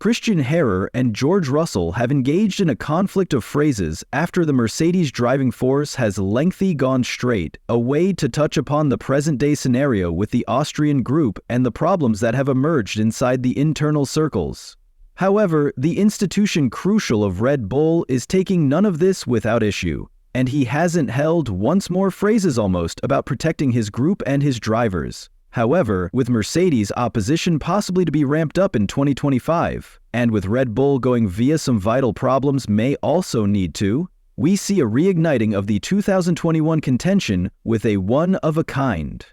Christian Horner and George Russell have engaged in a conflict of phrases after the Mercedes driving force has lengthy gone straight, a way to touch upon the present-day scenario with the Austrian group and the problems that have emerged inside the internal circles. However, the institution crucial of Red Bull is taking none of this without issue, and he hasn't held once more phrases almost about protecting his group and his drivers. However, with Mercedes' opposition possibly to be ramped up in 2025, and with Red Bull going via some vital problems may also need to, we see a reigniting of the 2021 contention with a one-of-a-kind.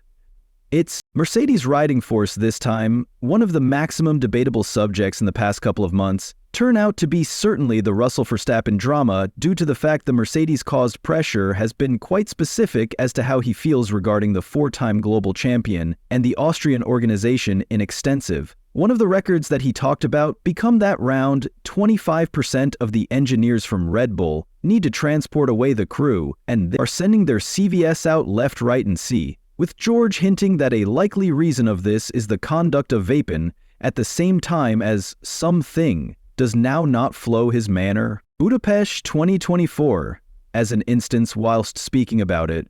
It's Mercedes' riding force this time, one of the maximum debatable subjects in the past couple of months, turn out to be certainly the Russell-Verstappen drama due to the fact the Mercedes-caused pressure has been quite specific as to how he feels regarding the four-time global champion and the Austrian organization in extensive. One of the records that he talked about become that round 25% of the engineers from Red Bull need to transport away the crew, and they are sending their CVS out left, right, and C, with George hinting that a likely reason of this is the conduct of vaping, at the same time as something does now not flow his manner. Budapest 2024. As an instance whilst speaking about it,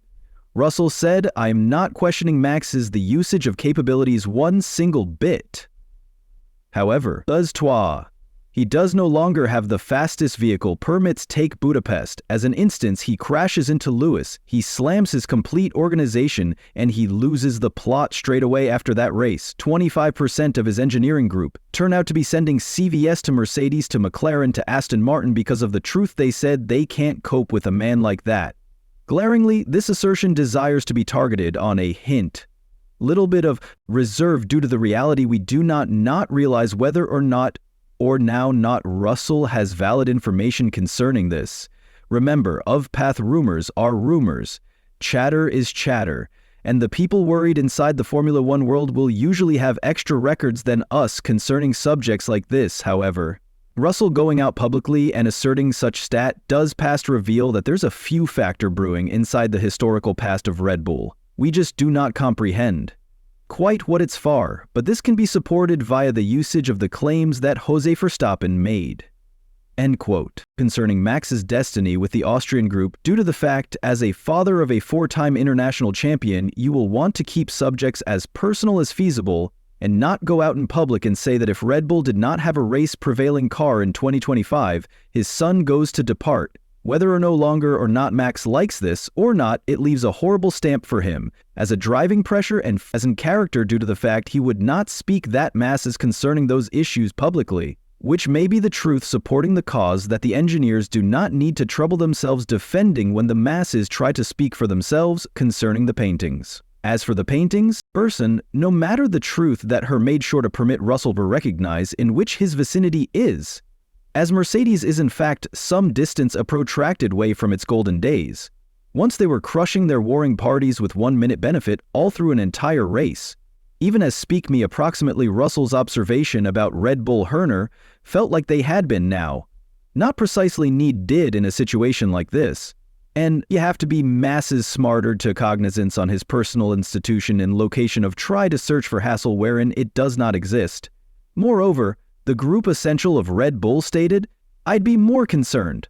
Russell said, "I'm not questioning Max's the usage of capabilities one single bit. However, he does no longer have the fastest vehicle permits. Take Budapest. As an instance, he crashes into Lewis, he slams his complete organization, and he loses the plot straight away after that race. 25% of his engineering group turn out to be sending CVS to Mercedes to McLaren to Aston Martin because of the truth they said they can't cope with a man like that." Glaringly, this assertion desires to be targeted on a hint. Little bit of reserve due to the reality we do not realize whether or not Russell has valid information concerning this. Remember, of-path rumors are rumors. Chatter is chatter. And the people worried inside the Formula One world will usually have extra records than us concerning subjects like this, however. Russell going out publicly and asserting such stat does past reveal that there's a few factor brewing inside the historical past of Red Bull. We just do not comprehend quite what it's for, but this can be supported via the usage of the claims that Jose Verstappen made. End quote. Concerning Max's destiny with the Austrian group, due to the fact, as a father of a four-time international champion, you will want to keep subjects as personal as feasible and not go out in public and say that if Red Bull did not have a race-prevailing car in 2025, his son goes to depart. Whether or no longer or not Max likes this or not, it leaves a horrible stamp for him as a driving pressure and as in character due to the fact he would not speak that masses concerning those issues publicly, which may be the truth supporting the cause that the engineers do not need to trouble themselves defending when the masses try to speak for themselves concerning the paintings. As for the paintings, person, no matter the truth that her made sure to permit Russell to recognize in which his vicinity is, as Mercedes is in fact some distance a protracted way from its golden days. Once they were crushing their warring parties with 1 minute benefit all through an entire race. Even as speak me approximately Russell's observation about Red Bull Horner felt like they had been now. Not precisely did in a situation like this. And you have to be masses smarter to cognizance on his personal institution and location of try to search for hassle wherein it does not exist. Moreover, the group essential of Red Bull stated, "I'd be more concerned."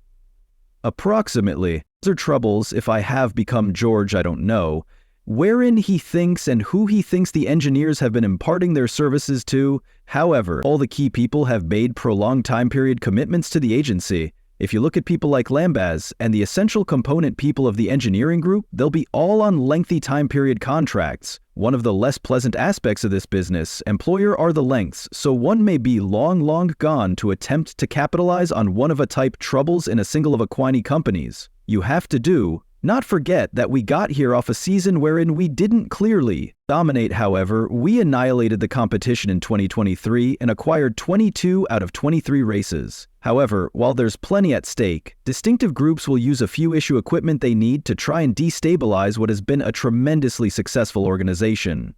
Approximately, these are troubles if I have become George I don't know, wherein he thinks and who he thinks the engineers have been imparting their services to. However, all the key people have made prolonged time period commitments to the agency. If you look at people like Lambaz and the essential component people of the engineering group, they'll be all on lengthy time period contracts. One of the less pleasant aspects of this business, employer are the lengths, so one may be long gone to attempt to capitalize on one-of-a-type troubles in a single of Aquini companies. You have to not forget that we got here off a season wherein we didn't clearly dominate. However, we annihilated the competition in 2023 and acquired 22 out of 23 races. However, while there's plenty at stake, distinctive groups will use a few issue equipment they need to try and destabilize what has been a tremendously successful organization.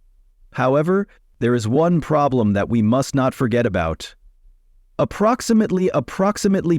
However, there is one problem that we must not forget about. Approximately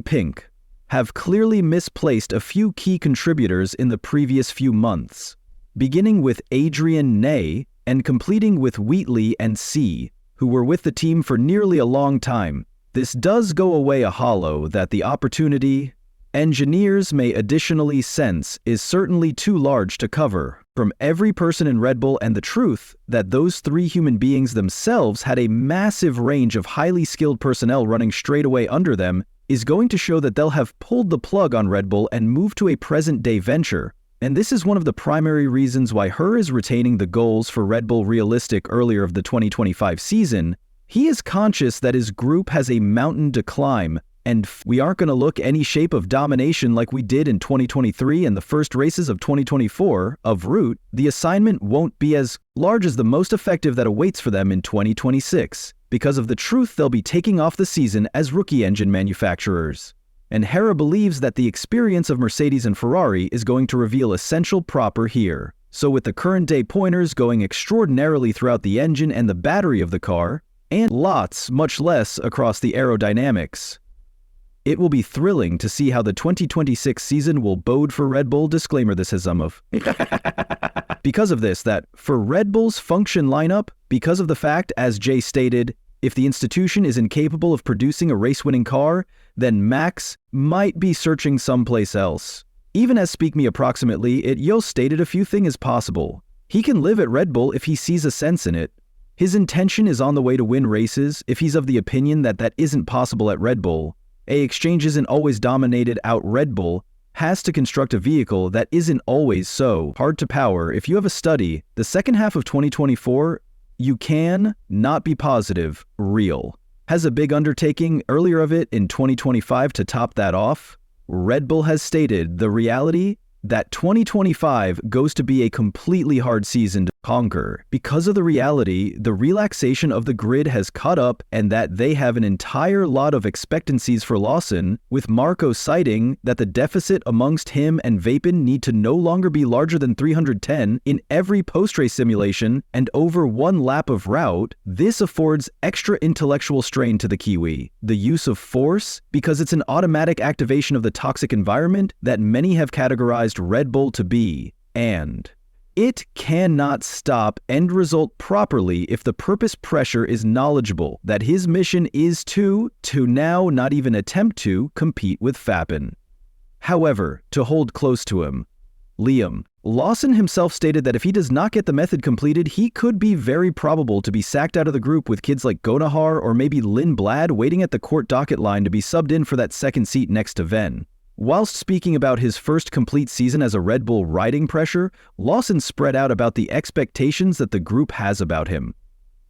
Pink have clearly misplaced a few key contributors in the previous few months, beginning with Adrian Ney and completing with Wheatley and C, who were with the team for nearly a long time. This does go away a hollow that the opportunity engineers may additionally sense is certainly too large to cover from every person in Red Bull, and the truth that those three human beings themselves had a massive range of highly skilled personnel running straight away under them is going to show that they'll have pulled the plug on Red Bull and moved to a present-day venture. And this is one of the primary reasons why Herr is retaining the goals for Red Bull realistic earlier of the 2025 season. He is conscious that his group has a mountain to climb, and we aren't going to look any shape of domination like we did in 2023 and the first races of 2024 of route. The assignment won't be as large as the most effective that awaits for them in 2026, because of the truth they'll be taking off the season as rookie engine manufacturers. And Herr believes that the experience of Mercedes and Ferrari is going to reveal essential proper here. So with the current day pointers going extraordinarily throughout the engine and the battery of the car, and lots, much less, across the aerodynamics, it will be thrilling to see how the 2026 season will bode for Red Bull. Disclaimer, this has of. Because of this, that for Red Bull's function lineup, because of the fact, as Jay stated, if the institution is incapable of producing a race-winning car, then Max might be searching someplace else. Even as Speak Me approximately, Yo stated a few things is possible. He can live at Red Bull if he sees a sense in it. His intention is on the way to win races. If he's of the opinion that that isn't possible at Red Bull, Exchange isn't always dominated out, Red Bull has to construct a vehicle that isn't always so hard to power. If you have a study, the second half of 2024, you can not be positive, real. Has a big undertaking earlier of it in 2025 to top that off. Red Bull has stated the reality that 2025 goes to be a completely hard season to conquer. Because of the reality, the relaxation of the grid has caught up and that they have an entire lot of expectancies for Lawson, with Marco citing that the deficit amongst him and Vapin need to no longer be larger than 310 in every post-race simulation and over one lap of route. This affords extra intellectual strain to the Kiwi. The use of force, because it's an automatic activation of the toxic environment that many have categorized Red Bull to be, and it cannot stop end result properly if the purpose pressure is knowledgeable that his mission is to now not even attempt to compete with Fappen. However, to hold close to him, Liam Lawson himself stated that if he does not get the method completed, he could be very probable to be sacked out of the group, with kids like Gonahar or maybe Lynn Blad waiting at the court docket line to be subbed in for that second seat next to Ven. Whilst speaking about his first complete season as a Red Bull riding pressure, Lawson spread out about the expectations that the group has about him.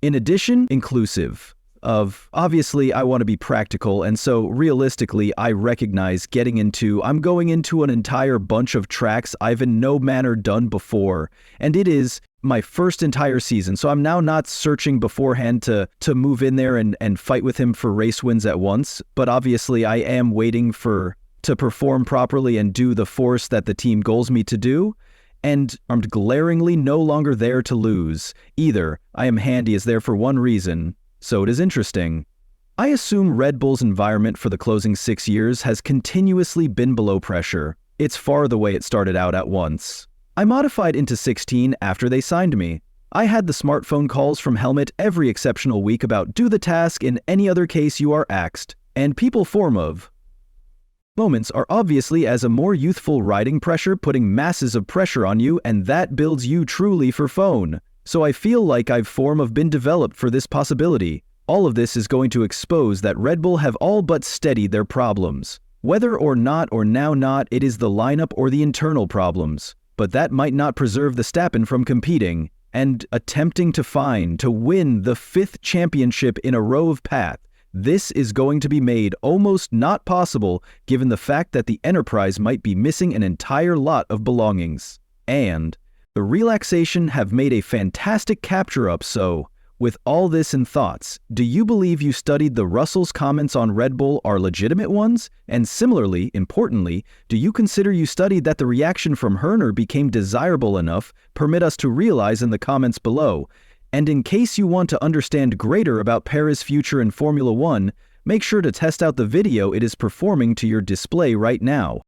In addition, inclusive of, obviously I want to be practical, and so realistically I recognize I'm going into an entire bunch of tracks I've in no manner done before, and it is my first entire season, so I'm now not searching beforehand to move in there and fight with him for race wins at once, but obviously I am waiting to perform properly and do the force that the team goals me to do, and I'm glaringly no longer there to lose. Either I am handy is there for one reason, so it is interesting. I assume Red Bull's environment for the closing 6 years has continuously been below pressure. It's far the way it started out at once. I modified into 16 after they signed me. I had the smartphone calls from Helmet every exceptional week about do the task in any other case you are axed, and people form of moments are obviously as a more youthful riding pressure putting masses of pressure on you, and that builds you truly for phone. So I feel like I've been developed for this possibility. All of this is going to expose that Red Bull have all but steadied their problems. Whether or not or now not it is the lineup or the internal problems, but that might not preserve the Stappen from competing and attempting to win the 5th championship in a row of path. This is going to be made almost not possible given the fact that the Enterprise might be missing an entire lot of belongings. And the relaxation have made a fantastic capture up. So, with all this in thoughts, do you believe you studied the Russell's comments on Red Bull are legitimate ones? And similarly, importantly, do you consider you studied that the reaction from Herner became desirable enough? Permit us to realize in the comments below. And in case you want to understand greater about Perez's future in Formula One, make sure to test out the video it is performing to your display right now.